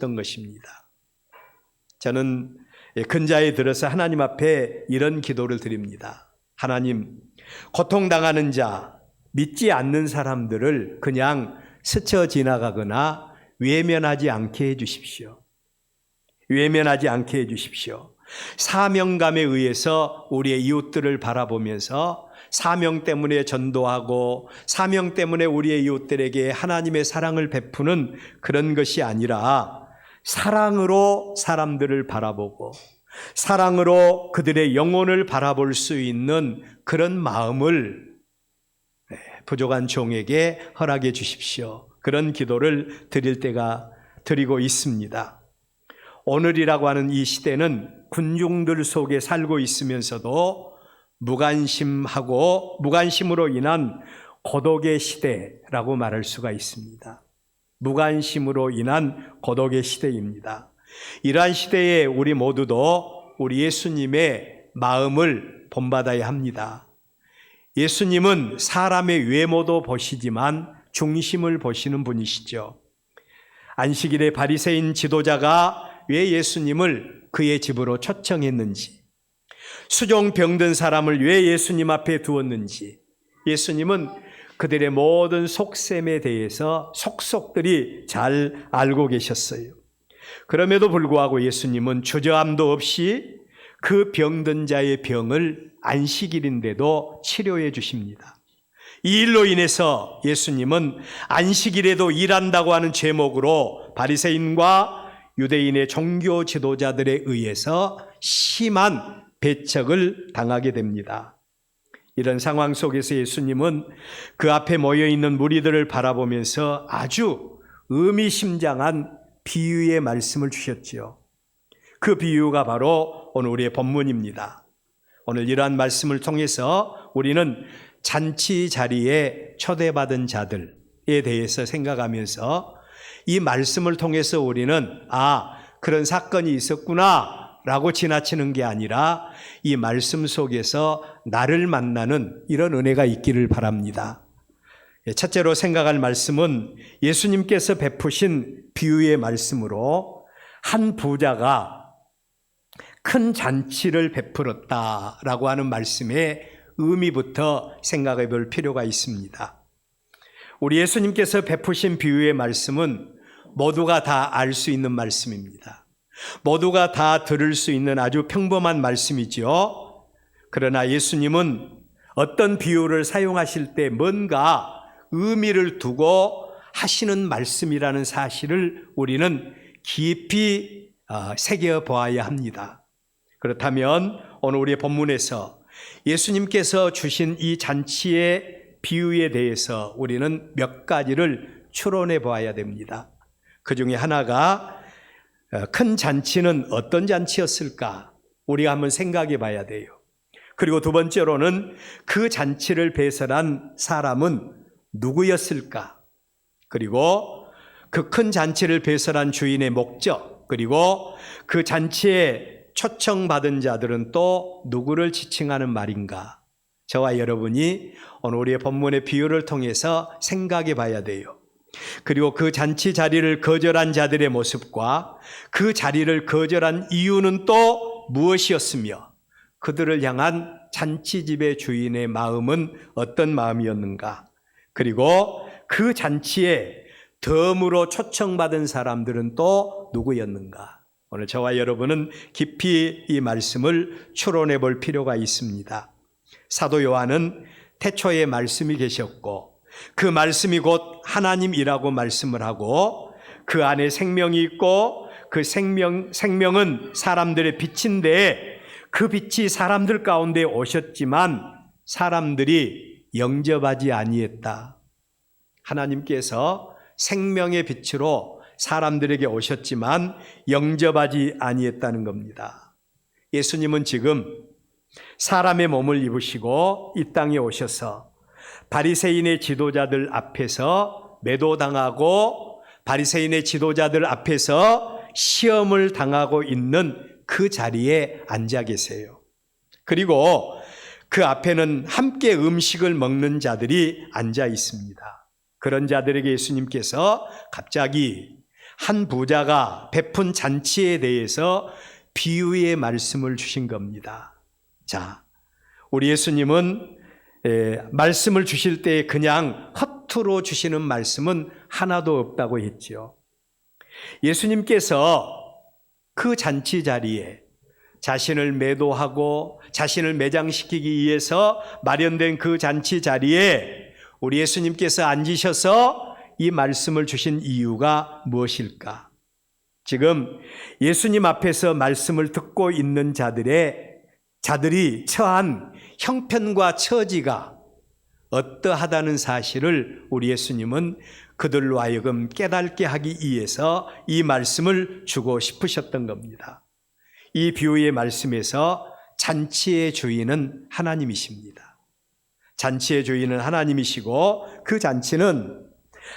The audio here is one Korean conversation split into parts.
있었던 것입니다. 저는 근자에 들어서 하나님 앞에 이런 기도를 드립니다. 하나님, 고통당하는 자, 믿지 않는 사람들을 그냥 스쳐 지나가거나 외면하지 않게 해주십시오. 외면하지 않게 해주십시오. 사명감에 의해서 우리의 이웃들을 바라보면서 사명 때문에 전도하고 사명 때문에 우리의 이웃들에게 하나님의 사랑을 베푸는 그런 것이 아니라 사랑으로 사람들을 바라보고 사랑으로 그들의 영혼을 바라볼 수 있는 그런 마음을 부족한 종에게 허락해 주십시오. 그런 기도를 드릴 때가 드리고 있습니다. 오늘이라고 하는 이 시대는 군중들 속에 살고 있으면서도 무관심으로 인한 고독의 시대라고 말할 수가 있습니다. 무관심으로 인한 고독의 시대입니다. 이러한 시대에 우리 모두도 우리 예수님의 마음을 본받아야 합니다. 예수님은 사람의 외모도 보시지만 중심을 보시는 분이시죠. 안식일에 바리새인 지도자가 왜 예수님을 그의 집으로 초청했는지, 수종 병든 사람을 왜 예수님 앞에 두었는지, 예수님은 그들의 모든 속셈에 대해서 속속들이 잘 알고 계셨어요. 그럼에도 불구하고 예수님은 주저함도 없이 그 병든 자의 병을 안식일인데도 치료해 주십니다. 이 일로 인해서 예수님은 안식일에도 일한다고 하는 제목으로 바리새인과 유대인의 종교 지도자들에 의해서 심한 배척을 당하게 됩니다. 이런 상황 속에서 예수님은 그 앞에 모여있는 무리들을 바라보면서 아주 의미심장한 비유의 말씀을 주셨지요. 그 비유가 바로 오늘 우리의 본문입니다. 오늘 이러한 말씀을 통해서 우리는 잔치 자리에 초대받은 자들에 대해서 생각하면서 이 말씀을 통해서 우리는 그런 사건이 있었구나 라고 지나치는 게 아니라 이 말씀 속에서 나를 만나는 이런 은혜가 있기를 바랍니다. 첫째로 생각할 말씀은 예수님께서 베푸신 비유의 말씀으로 한 부자가 큰 잔치를 베풀었다라고 하는 말씀의 의미부터 생각해 볼 필요가 있습니다. 우리 예수님께서 베푸신 비유의 말씀은 모두가 다 알 수 있는 말씀입니다. 모두가 다 들을 수 있는 아주 평범한 말씀이죠. 그러나 예수님은 어떤 비유를 사용하실 때 뭔가 의미를 두고 하시는 말씀이라는 사실을 우리는 깊이 새겨보아야 합니다. 그렇다면 오늘 우리의 본문에서 예수님께서 주신 이 잔치의 비유에 대해서 우리는 몇 가지를 추론해 보아야 됩니다. 그 중에 하나가 큰 잔치는 어떤 잔치였을까? 우리가 한번 생각해 봐야 돼요. 그리고 두 번째로는 그 잔치를 배설한 사람은 누구였을까? 그리고 그 큰 잔치를 배설한 주인의 목적, 그리고 그 잔치에 초청받은 자들은 또 누구를 지칭하는 말인가? 저와 여러분이 오늘 우리의 본문의 비유를 통해서 생각해 봐야 돼요. 그리고 그 잔치 자리를 거절한 자들의 모습과 그 자리를 거절한 이유는 또 무엇이었으며 그들을 향한 잔치집의 주인의 마음은 어떤 마음이었는가? 그리고 그 잔치에 덤으로 초청받은 사람들은 또 누구였는가? 오늘 저와 여러분은 깊이 이 말씀을 추론해 볼 필요가 있습니다. 사도 요한은 태초에 말씀이 계셨고 그 말씀이 곧 하나님이라고 말씀을 하고 그 안에 생명이 있고 그 생명은 사람들의 빛인데 그 빛이 사람들 가운데 오셨지만 사람들이 영접하지 아니했다. 하나님께서 생명의 빛으로 사람들에게 오셨지만 영접하지 아니했다는 겁니다. 예수님은 지금 사람의 몸을 입으시고 이 땅에 오셔서 바리새인의 지도자들 앞에서 매도당하고 바리새인의 지도자들 앞에서 시험을 당하고 있는 그 자리에 앉아 계세요. 그리고 그 앞에는 함께 음식을 먹는 자들이 앉아 있습니다. 그런 자들에게 예수님께서 갑자기 한 부자가 베푼 잔치에 대해서 비유의 말씀을 주신 겁니다. 자, 우리 예수님은 말씀을 주실 때 그냥 허투루 주시는 말씀은 하나도 없다고 했죠. 예수님께서 그 잔치 자리에 자신을 매도하고 자신을 매장시키기 위해서 마련된 그 잔치 자리에 우리 예수님께서 앉으셔서 이 말씀을 주신 이유가 무엇일까? 지금 예수님 앞에서 말씀을 듣고 있는 자들이 처한 형편과 처지가 어떠하다는 사실을 우리 예수님은 그들로 하여금 깨닫게 하기 위해서 이 말씀을 주고 싶으셨던 겁니다. 이 비유의 말씀에서 잔치의 주인은 하나님이십니다. 잔치의 주인은 하나님이시고 그 잔치는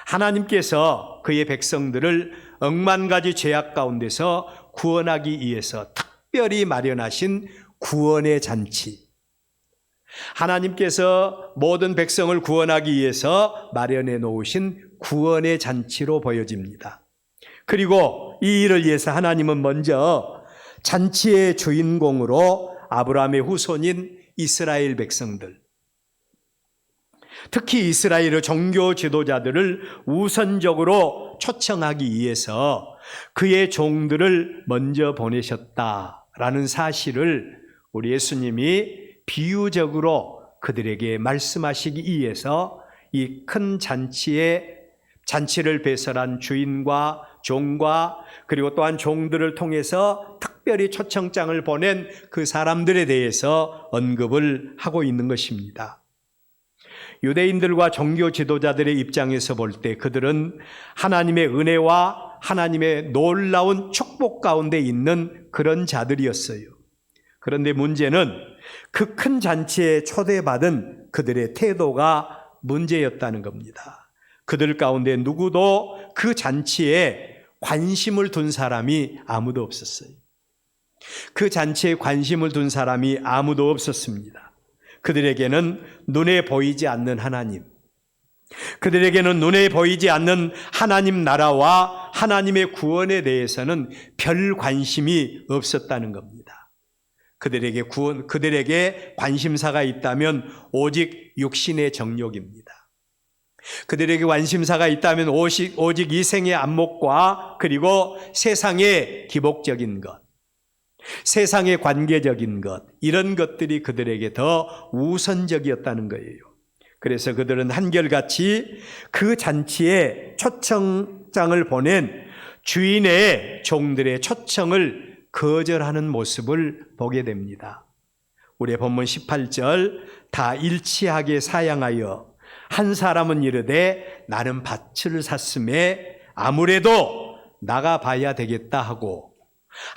하나님께서 그의 백성들을 억만 가지 죄악 가운데서 구원하기 위해서 특별히 마련하신 구원의 잔치. 하나님께서 모든 백성을 구원하기 위해서 마련해 놓으신 구원의 잔치로 보여집니다. 그리고 이 일을 위해서 하나님은 먼저 잔치의 주인공으로 아브라함의 후손인 이스라엘 백성들, 특히 이스라엘의 종교 지도자들을 우선적으로 초청하기 위해서 그의 종들을 먼저 보내셨다라는 사실을 우리 예수님이 비유적으로 그들에게 말씀하시기 위해서 이 큰 잔치를 배설한 주인과 종과 그리고 또한 종들을 통해서 특별히 초청장을 보낸 그 사람들에 대해서 언급을 하고 있는 것입니다. 유대인들과 종교 지도자들의 입장에서 볼 때 그들은 하나님의 은혜와 하나님의 놀라운 축복 가운데 있는 그런 자들이었어요. 그런데 문제는 그 큰 잔치에 초대받은 그들의 태도가 문제였다는 겁니다. 그들 가운데 누구도 그 잔치에 관심을 둔 사람이 아무도 없었어요. 그 잔치에 관심을 둔 사람이 아무도 없었습니다. 그들에게는 눈에 보이지 않는 하나님, 그들에게는 눈에 보이지 않는 하나님 나라와 하나님의 구원에 대해서는 별 관심이 없었다는 겁니다. 그들에게 관심사가 있다면 오직 육신의 정욕입니다. 그들에게 관심사가 있다면 오직 이생의 안목과 그리고 세상의 기복적인 것, 세상의 관계적인 것, 이런 것들이 그들에게 더 우선적이었다는 거예요. 그래서 그들은 한결같이 그 잔치에 초청장을 보낸 주인의 종들의 초청을 거절하는 모습을 보게 됩니다. 우리의 본문 18절, 다 일치하게 사양하여 한 사람은 이르되 나는 밭을 샀음에 아무래도 나가봐야 되겠다 하고,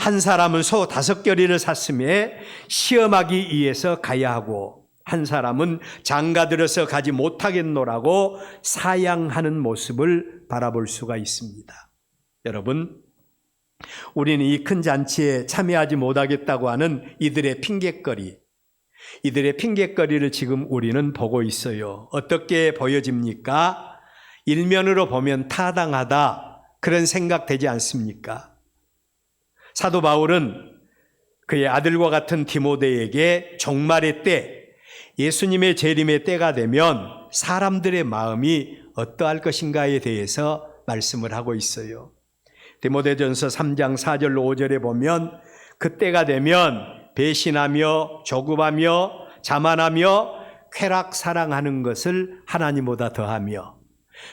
한 사람은 소 5겨리를 샀음에 시험하기 위해서 가야 하고, 한 사람은 장가들어서 가지 못하겠노라고 사양하는 모습을 바라볼 수가 있습니다. 여러분, 우리는 이 큰 잔치에 참여하지 못하겠다고 하는 이들의 핑곗거리를 지금 우리는 보고 있어요. 어떻게 보여집니까? 일면으로 보면 타당하다, 그런 생각 되지 않습니까? 사도 바울은 그의 아들과 같은 디모데에게 종말의 때, 예수님의 재림의 때가 되면 사람들의 마음이 어떠할 것인가에 대해서 말씀을 하고 있어요. 디모데전서 3장 4절로 5절에 보면 그때가 되면 배신하며 조급하며 자만하며 쾌락 사랑하는 것을 하나님보다 더하며,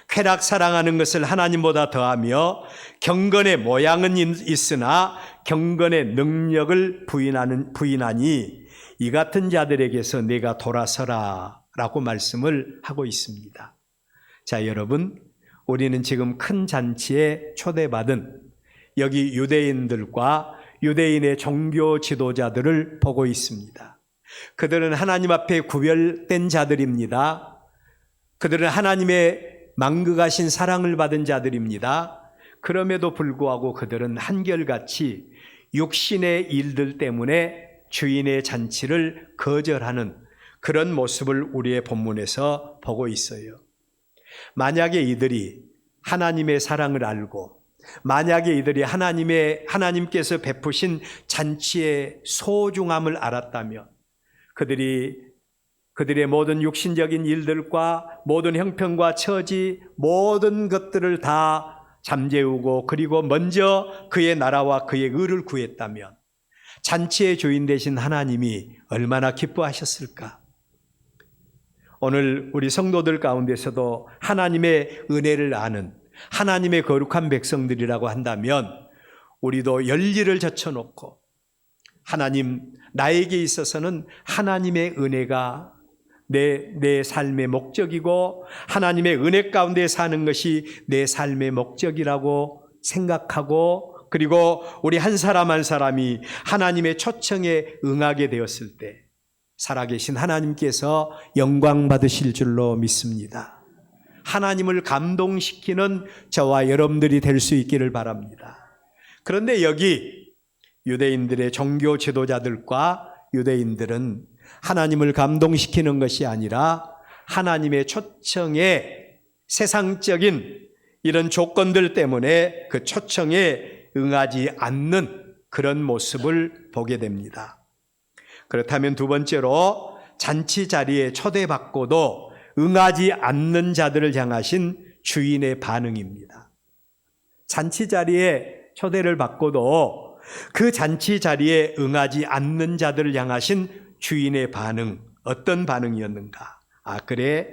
쾌락 사랑하는 것을 하나님보다 더하며, 경건의 모양은 있으나 경건의 능력을 부인하니 이 같은 자들에게서 내가 돌아서라 라고 말씀을 하고 있습니다. 자, 여러분, 우리는 지금 큰 잔치에 초대받은 여기 유대인들과 유대인의 종교 지도자들을 보고 있습니다. 그들은 하나님 앞에 구별된 자들입니다. 그들은 하나님의 망극하신 사랑을 받은 자들입니다. 그럼에도 불구하고 그들은 한결같이 육신의 일들 때문에 주인의 잔치를 거절하는 그런 모습을 우리의 본문에서 보고 있어요. 만약에 이들이 하나님의 사랑을 알고 만약에 이들이 하나님께서 베푸신 잔치의 소중함을 알았다면 그들의 모든 육신적인 일들과 모든 형편과 처지, 모든 것들을 다 잠재우고 그리고 먼저 그의 나라와 그의 의를 구했다면 잔치의 주인 되신 하나님이 얼마나 기뻐하셨을까? 오늘 우리 성도들 가운데서도 하나님의 은혜를 아는 하나님의 거룩한 백성들이라고 한다면 우리도 열일을 젖혀놓고 하나님, 나에게 있어서는 하나님의 은혜가 내 삶의 목적이고 하나님의 은혜 가운데 사는 것이 내 삶의 목적이라고 생각하고 그리고 우리 한 사람 한 사람이 하나님의 초청에 응하게 되었을 때 살아계신 하나님께서 영광 받으실 줄로 믿습니다. 하나님을 감동시키는 저와 여러분들이 될 수 있기를 바랍니다. 그런데 여기 유대인들의 종교 지도자들과 유대인들은 하나님을 감동시키는 것이 아니라 하나님의 초청에 세상적인 이런 조건들 때문에 그 초청에 응하지 않는 그런 모습을 보게 됩니다. 그렇다면 두 번째로 잔치 자리에 초대받고도 응하지 않는 자들을 향하신 주인의 반응입니다. 잔치 자리에 초대를 받고도 그 잔치 자리에 응하지 않는 자들을 향하신 주인의 반응, 어떤 반응이었는가? 아, 그래?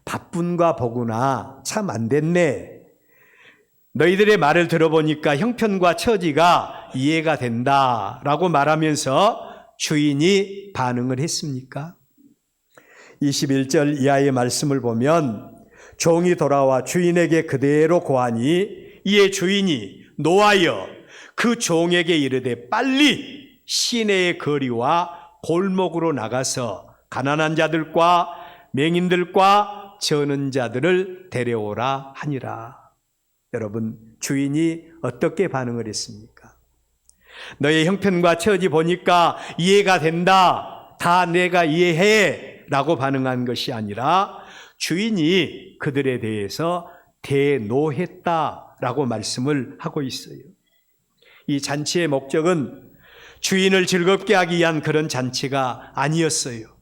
바쁜가 보구나. 참 안 됐네. 너희들의 말을 들어보니까 형편과 처지가 이해가 된다 라고 말하면서 주인이 반응을 했습니까? 21절 이하의 말씀을 보면 종이 돌아와 주인에게 그대로 고하니 이에 주인이 노하여 그 종에게 이르되 빨리 시내의 거리와 골목으로 나가서 가난한 자들과 맹인들과 저는 자들을 데려오라 하니라. 여러분, 주인이 어떻게 반응을 했습니까? 너의 형편과 처지 보니까 이해가 된다. 다 내가 이해해. 라고 반응한 것이 아니라 주인이 그들에 대해서 대노했다. 라고 말씀을 하고 있어요. 이 잔치의 목적은 주인을 즐겁게 하기 위한 그런 잔치가 아니었어요.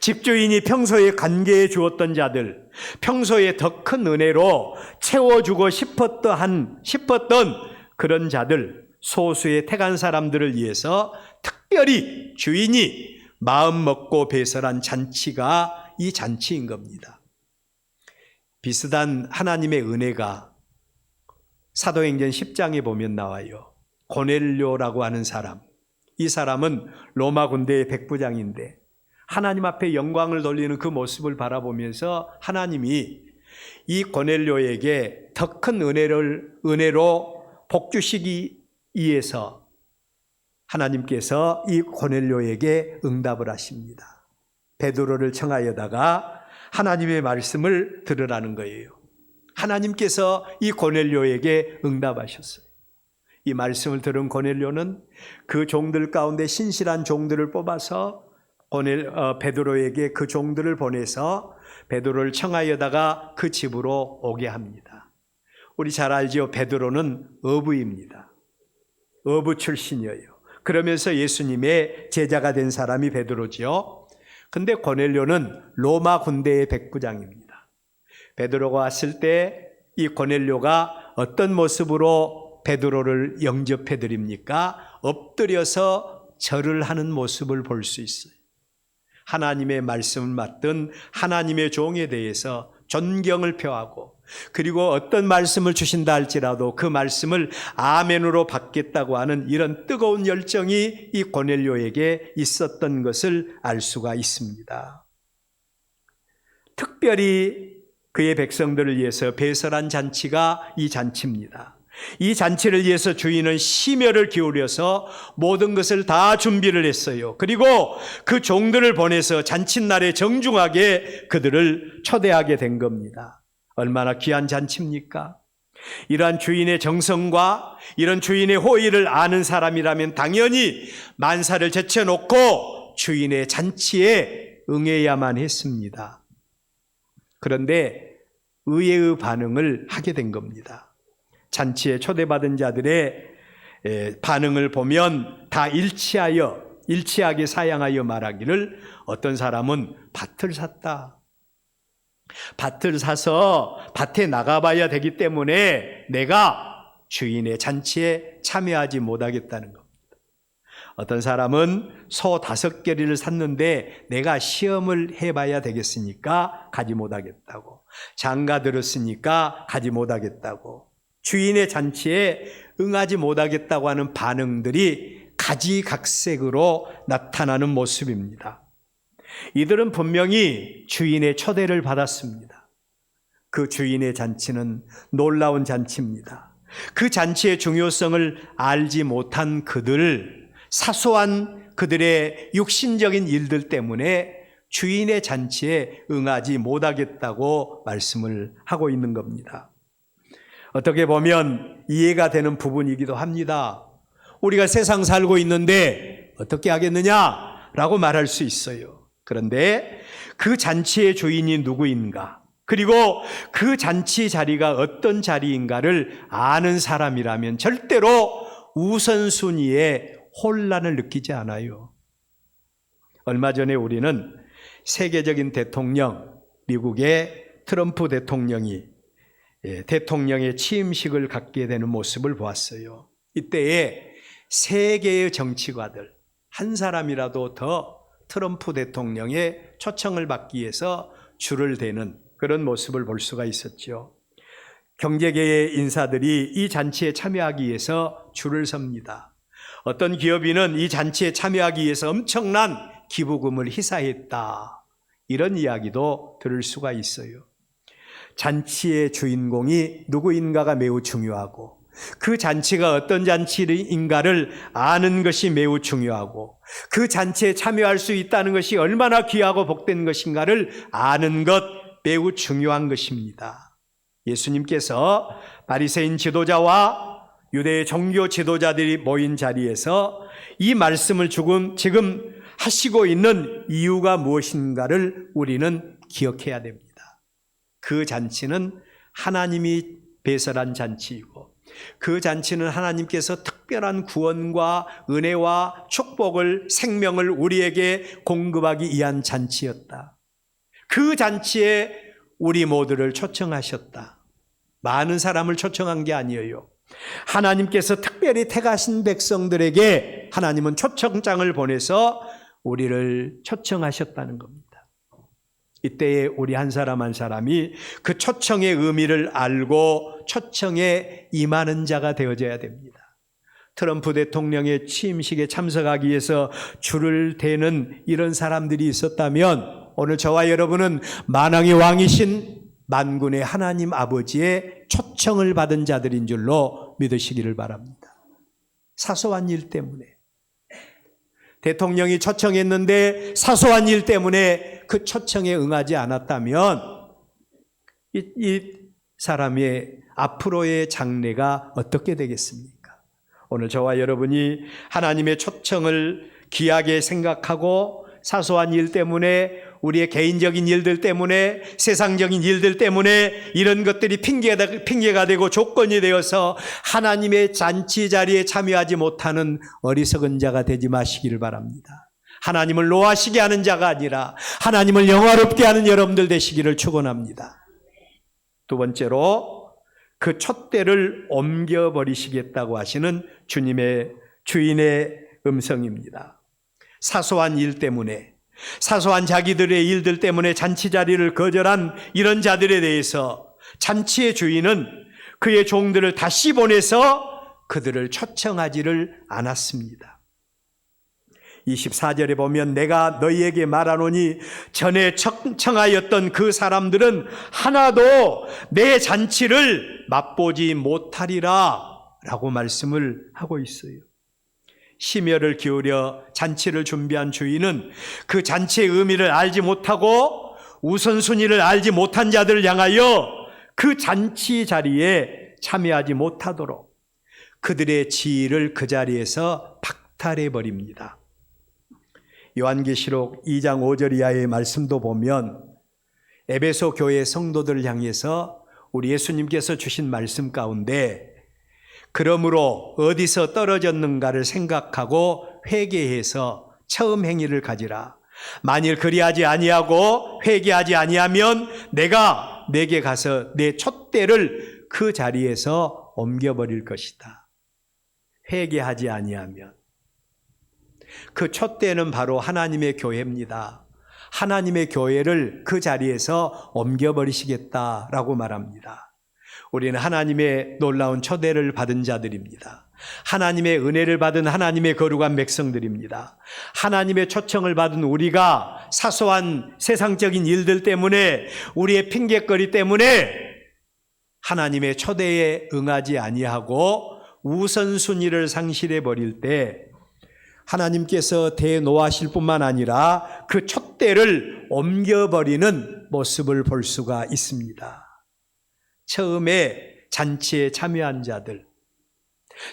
집주인이 평소에 관계해 주었던 자들, 평소에 더 큰 은혜로 채워주고 싶었던 그런 자들, 소수의 택한 사람들을 위해서 특별히 주인이 마음 먹고 배설한 잔치가 이 잔치인 겁니다. 비슷한 하나님의 은혜가 사도행전 10장에 보면 나와요. 고넬료라고 하는 사람, 이 사람은 로마 군대의 백부장인데 하나님 앞에 영광을 돌리는 그 모습을 바라보면서 하나님이 이 고넬료에게 더 큰 은혜로 복주시기 위해서 하나님께서 이 고넬료에게 응답을 하십니다. 베드로를 청하여다가 하나님의 말씀을 들으라는 거예요. 하나님께서 이 고넬료에게 응답하셨어요. 이 말씀을 들은 고넬료는 그 종들 가운데 신실한 종들을 뽑아서 베드로에게 그 종들을 보내서 베드로를 청하여다가 그 집으로 오게 합니다. 우리 잘 알죠? 베드로는 어부입니다. 어부 출신이에요. 그러면서 예수님의 제자가 된 사람이 베드로죠. 근데 고넬료는 로마 군대의 백부장입니다. 베드로가 왔을 때 이 고넬료가 어떤 모습으로 베드로를 영접해 드립니까? 엎드려서 절을 하는 모습을 볼 수 있어요. 하나님의 말씀을 맡은 하나님의 종에 대해서 존경을 표하고 그리고 어떤 말씀을 주신다 할지라도 그 말씀을 아멘으로 받겠다고 하는 이런 뜨거운 열정이 이 고넬료에게 있었던 것을 알 수가 있습니다. 특별히 그의 백성들을 위해서 배설한 잔치가 이 잔치입니다. 이 잔치를 위해서 주인은 심혈을 기울여서 모든 것을 다 준비를 했어요. 그리고 그 종들을 보내서 잔칫날에 정중하게 그들을 초대하게 된 겁니다. 얼마나 귀한 잔치입니까? 이러한 주인의 정성과 이런 주인의 호의를 아는 사람이라면 당연히 만사를 제쳐놓고 주인의 잔치에 응해야만 했습니다. 그런데 의외의 반응을 하게 된 겁니다. 잔치에 초대받은 자들의 반응을 보면 다 일치하게 사양하여 말하기를 어떤 사람은 밭을 샀다. 밭을 사서 밭에 나가봐야 되기 때문에 내가 주인의 잔치에 참여하지 못하겠다는 겁니다. 어떤 사람은 소 5개를 샀는데 내가 시험을 해봐야 되겠으니까 가지 못하겠다고, 장가 들었으니까 가지 못하겠다고, 주인의 잔치에 응하지 못하겠다고 하는 반응들이 가지각색으로 나타나는 모습입니다. 이들은 분명히 주인의 초대를 받았습니다. 그 주인의 잔치는 놀라운 잔치입니다. 그 잔치의 중요성을 알지 못한 사소한 그들의 육신적인 일들 때문에 주인의 잔치에 응하지 못하겠다고 말씀을 하고 있는 겁니다. 어떻게 보면 이해가 되는 부분이기도 합니다. 우리가 세상 살고 있는데 어떻게 하겠느냐라고 말할 수 있어요. 그런데 그 잔치의 주인이 누구인가, 그리고 그 잔치 자리가 어떤 자리인가를 아는 사람이라면 절대로 우선순위에 혼란을 느끼지 않아요. 얼마 전에 우리는 세계적인 대통령, 미국의 트럼프 대통령이 대통령의 취임식을 갖게 되는 모습을 보았어요. 이때에 세계의 정치가들 한 사람이라도 더 트럼프 대통령의 초청을 받기 위해서 줄을 대는 그런 모습을 볼 수가 있었죠. 경제계의 인사들이 이 잔치에 참여하기 위해서 줄을 섭니다. 어떤 기업인은 이 잔치에 참여하기 위해서 엄청난 기부금을 희사했다, 이런 이야기도 들을 수가 있어요. 잔치의 주인공이 누구인가가 매우 중요하고, 그 잔치가 어떤 잔치인가를 아는 것이 매우 중요하고, 그 잔치에 참여할 수 있다는 것이 얼마나 귀하고 복된 것인가를 아는 것 매우 중요한 것입니다. 예수님께서 바리새인 지도자와 유대 종교 지도자들이 모인 자리에서 이 말씀을 지금 하시고 있는 이유가 무엇인가를 우리는 기억해야 됩니다. 그 잔치는 하나님이 배설한 잔치이고, 그 잔치는 하나님께서 특별한 구원과 은혜와 축복을, 생명을 우리에게 공급하기 위한 잔치였다. 그 잔치에 우리 모두를 초청하셨다. 많은 사람을 초청한 게 아니에요. 하나님께서 특별히 택하신 백성들에게 하나님은 초청장을 보내서 우리를 초청하셨다는 겁니다. 이때에 우리 한 사람 한 사람이 그 초청의 의미를 알고 초청에 임하는 자가 되어져야 됩니다. 트럼프 대통령의 취임식에 참석하기 위해서 줄을 대는 이런 사람들이 있었다면 오늘 저와 여러분은 만왕의 왕이신 만군의 하나님 아버지의 초청을 받은 자들인 줄로 믿으시기를 바랍니다. 사소한 일 때문에, 대통령이 초청했는데 사소한 일 때문에 그 초청에 응하지 않았다면 이 사람의 앞으로의 장래가 어떻게 되겠습니까? 오늘 저와 여러분이 하나님의 초청을 귀하게 생각하고 사소한 일 때문에, 우리의 개인적인 일들 때문에, 세상적인 일들 때문에 이런 것들이 핑계가 되고 조건이 되어서 하나님의 잔치 자리에 참여하지 못하는 어리석은 자가 되지 마시기를 바랍니다. 하나님을 노하시게 하는 자가 아니라 하나님을 영화롭게 하는 여러분들 되시기를 축원합니다. 두 번째로, 그 촛대를 옮겨버리시겠다고 하시는 주인의 음성입니다. 사소한 일 때문에, 사소한 자기들의 일들 때문에 잔치 자리를 거절한 이런 자들에 대해서 잔치의 주인은 그의 종들을 다시 보내서 그들을 초청하지를 않았습니다. 24절에 보면 내가 너희에게 말하노니 전에 청하였던 그 사람들은 하나도 내 잔치를 맛보지 못하리라 라고 말씀을 하고 있어요. 심혈을 기울여 잔치를 준비한 주인은 그 잔치의 의미를 알지 못하고 우선순위를 알지 못한 자들을 향하여 그 잔치 자리에 참여하지 못하도록 그들의 지위를 그 자리에서 박탈해 버립니다. 요한계시록 2장 5절 이하의 말씀도 보면 에베소 교회 성도들을 향해서 우리 예수님께서 주신 말씀 가운데 그러므로 어디서 떨어졌는가를 생각하고 회개해서 처음 행위를 가지라. 만일 그리하지 아니하고 회개하지 아니하면 내가 내게 가서 내 촛대를 그 자리에서 옮겨버릴 것이다. 회개하지 아니하면. 그 촛대는 바로 하나님의 교회입니다. 하나님의 교회를 그 자리에서 옮겨버리시겠다라고 말합니다. 우리는 하나님의 놀라운 초대를 받은 자들입니다. 하나님의 은혜를 받은 하나님의 거룩한 백성들입니다. 하나님의 초청을 받은 우리가 사소한 세상적인 일들 때문에, 우리의 핑곗거리 때문에 하나님의 초대에 응하지 아니하고 우선순위를 상실해 버릴 때 하나님께서 대노하실 뿐만 아니라 그 촛대를 옮겨버리는 모습을 볼 수가 있습니다. 처음에 잔치에 참여한 자들,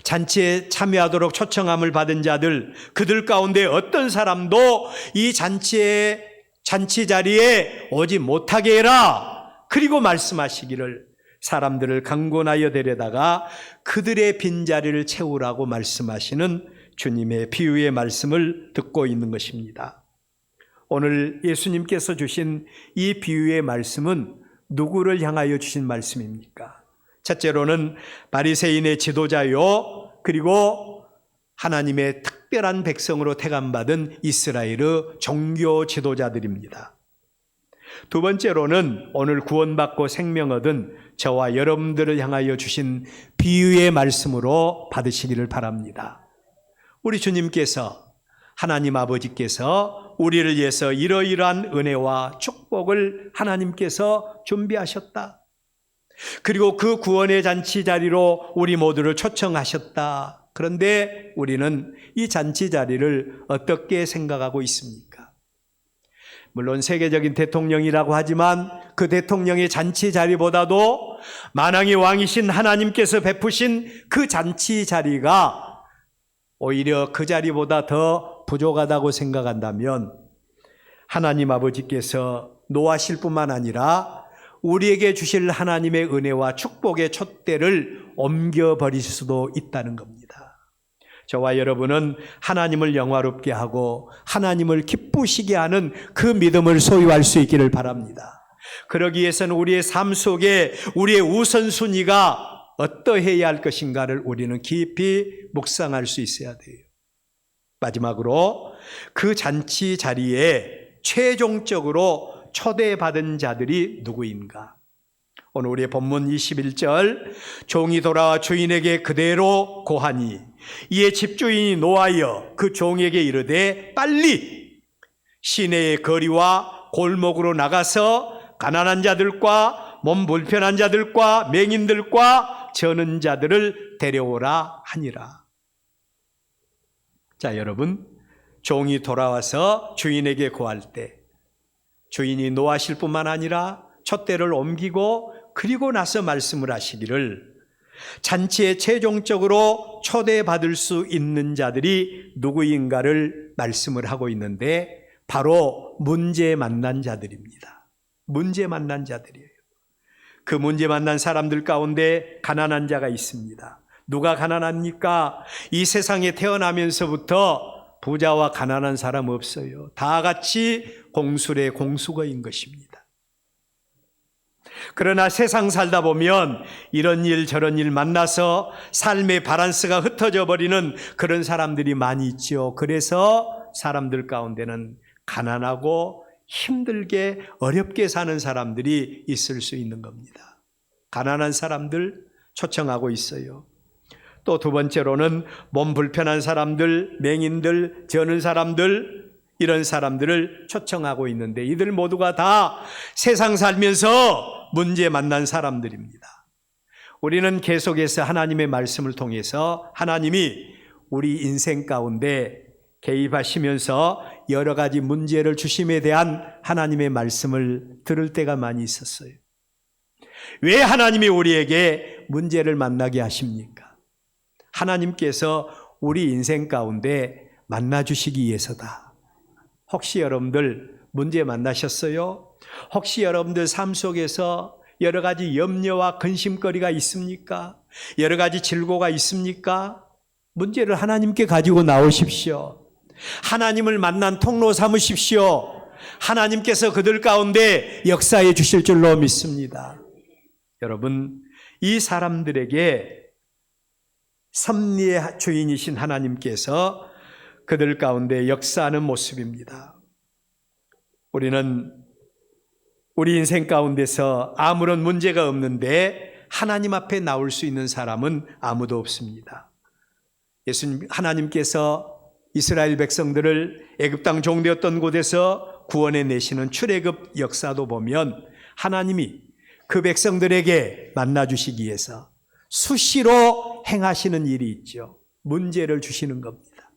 잔치에 참여하도록 초청함을 받은 자들, 그들 가운데 어떤 사람도 이 잔치 자리에 오지 못하게 해라. 그리고 말씀하시기를 사람들을 강권하여 데려다가 그들의 빈자리를 채우라고 말씀하시는 주님의 비유의 말씀을 듣고 있는 것입니다. 오늘 예수님께서 주신 이 비유의 말씀은 누구를 향하여 주신 말씀입니까? 첫째로는 바리새인의 지도자요, 그리고 하나님의 특별한 백성으로 택함받은 이스라엘의 종교 지도자들입니다. 두 번째로는 오늘 구원받고 생명 얻은 저와 여러분들을 향하여 주신 비유의 말씀으로 받으시기를 바랍니다. 우리 주님께서, 하나님 아버지께서 우리를 위해서 이러이러한 은혜와 축복을 하나님께서 준비하셨다. 그리고 그 구원의 잔치 자리로 우리 모두를 초청하셨다. 그런데 우리는 이 잔치 자리를 어떻게 생각하고 있습니까? 물론 세계적인 대통령이라고 하지만 그 대통령의 잔치 자리보다도 만왕의 왕이신 하나님께서 베푸신 그 잔치 자리가 오히려 그 자리보다 더 부족하다고 생각한다면 하나님 아버지께서 노하실 뿐만 아니라 우리에게 주실 하나님의 은혜와 축복의 촛대를 옮겨버릴 수도 있다는 겁니다. 저와 여러분은 하나님을 영화롭게 하고 하나님을 기쁘시게 하는 그 믿음을 소유할 수 있기를 바랍니다. 그러기 위해서는 우리의 삶 속에 우리의 우선순위가 어떠해야 할 것인가를 우리는 깊이 묵상할 수 있어야 돼요. 마지막으로 그 잔치 자리에 최종적으로 초대받은 자들이 누구인가? 오늘 우리의 본문 21절, 종이 돌아와 주인에게 그대로 고하니 이에 집주인이 노하여 그 종에게 이르되 빨리 시내의 거리와 골목으로 나가서 가난한 자들과 몸 불편한 자들과 맹인들과 저는 자들을 데려오라 하니라. 자, 여러분, 종이 돌아와서 주인에게 고할 때 주인이 노하실 뿐만 아니라 촛대를 옮기고 그리고 나서 말씀을 하시기를 잔치에 최종적으로 초대받을 수 있는 자들이 누구인가를 말씀을 하고 있는데 바로 문제 만난 자들입니다. 문제 만난 자들이에요. 그 문제 만난 사람들 가운데 가난한 자가 있습니다. 누가 가난합니까? 이 세상에 태어나면서부터 부자와 가난한 사람 없어요. 다 같이 공술의 공수거인 것입니다. 그러나 세상 살다 보면 이런 일 저런 일 만나서 삶의 바란스가 흩어져 버리는 그런 사람들이 많이 있죠. 그래서 사람들 가운데는 가난하고 힘들게 어렵게 사는 사람들이 있을 수 있는 겁니다. 가난한 사람들 초청하고 있어요. 또 두 번째로는 몸 불편한 사람들, 맹인들, 저는 사람들, 이런 사람들을 초청하고 있는데 이들 모두가 다 세상 살면서 문제 만난 사람들입니다. 우리는 계속해서 하나님의 말씀을 통해서 하나님이 우리 인생 가운데 개입하시면서 여러 가지 문제를 주심에 대한 하나님의 말씀을 들을 때가 많이 있었어요. 왜 하나님이 우리에게 문제를 만나게 하십니까? 하나님께서 우리 인생 가운데 만나주시기 위해서다. 혹시 여러분들 문제 만나셨어요? 혹시 여러분들 삶 속에서 여러 가지 염려와 근심거리가 있습니까? 여러 가지 질고가 있습니까? 문제를 하나님께 가지고 나오십시오. 하나님을 만난 통로 삼으십시오. 하나님께서 그들 가운데 역사해 주실 줄로 믿습니다. 여러분, 이 사람들에게 섭리의 주인이신 하나님께서 그들 가운데 역사하는 모습입니다. 우리는 우리 인생 가운데서 아무런 문제가 없는데 하나님 앞에 나올 수 있는 사람은 아무도 없습니다. 하나님께서 이스라엘 백성들을 애굽 땅 종되었던 곳에서 구원해 내시는 출애굽 역사도 보면 하나님이 그 백성들에게 만나주시기 위해서 수시로 행하시는 일이 있죠. 문제를 주시는 겁니다.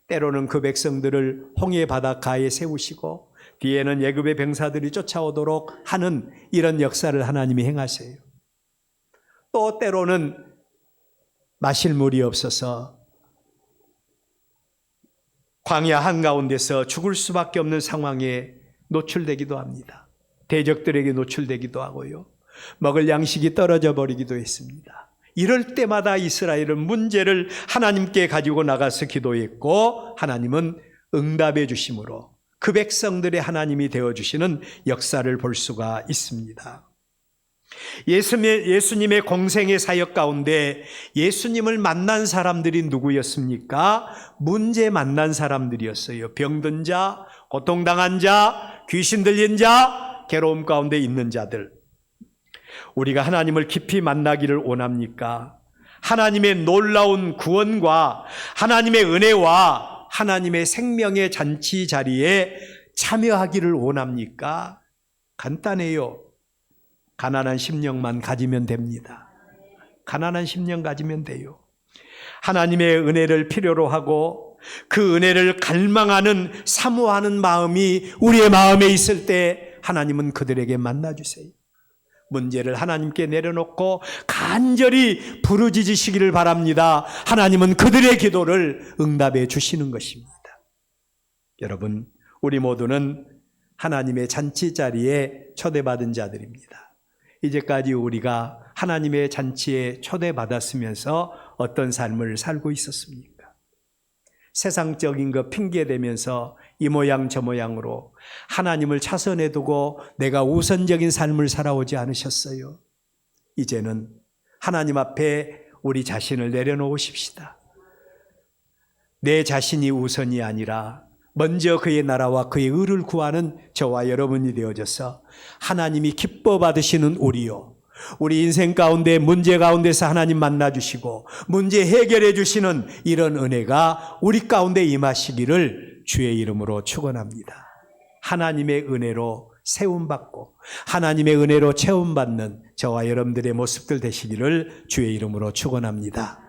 때로는 그 백성들을 홍해 바닷가에 세우시고 뒤에는 애굽의 병사들이 쫓아오도록 하는 이런 역사를 하나님이 행하세요. 또 때로는 마실 물이 없어서 광야 한가운데서 죽을 수밖에 없는 상황에 노출되기도 합니다. 대적들에게 노출되기도 하고요. 먹을 양식이 떨어져 버리기도 했습니다. 이럴 때마다 이스라엘은 문제를 하나님께 가지고 나가서 기도했고 하나님은 응답해 주심으로 그 백성들의 하나님이 되어주시는 역사를 볼 수가 있습니다. 예수님의 공생의 사역 가운데 예수님을 만난 사람들이 누구였습니까? 문제 만난 사람들이었어요. 병든 자, 고통당한 자, 귀신 들린 자, 괴로움 가운데 있는 자들. 우리가 하나님을 깊이 만나기를 원합니까? 하나님의 놀라운 구원과 하나님의 은혜와 하나님의 생명의 잔치 자리에 참여하기를 원합니까? 간단해요. 가난한 심령만 가지면 됩니다. 가난한 심령 가지면 돼요. 하나님의 은혜를 필요로 하고 그 은혜를 갈망하는 사모하는 마음이 우리의 마음에 있을 때 하나님은 그들에게 만나주세요. 문제를 하나님께 내려놓고 간절히 부르짖으시기를 바랍니다. 하나님은 그들의 기도를 응답해 주시는 것입니다. 여러분, 우리 모두는 하나님의 잔치 자리에 초대받은 자들입니다. 이제까지 우리가 하나님의 잔치에 초대받았으면서 어떤 삶을 살고 있었습니까? 세상적인 것 핑계대면서 이 모양 저 모양으로 하나님을 차선에 두고 내가 우선적인 삶을 살아오지 않으셨어요? 이제는 하나님 앞에 우리 자신을 내려놓으십시다. 내 자신이 우선이 아니라 먼저 그의 나라와 그의 의를 구하는 저와 여러분이 되어져서 하나님이 기뻐 받으시는 우리요, 우리 인생 가운데 문제 가운데서 하나님 만나주시고 문제 해결해 주시는 이런 은혜가 우리 가운데 임하시기를 주의 이름으로 축원합니다. 하나님의 은혜로 세움받고 하나님의 은혜로 체험받는 저와 여러분들의 모습들 되시기를 주의 이름으로 축원합니다.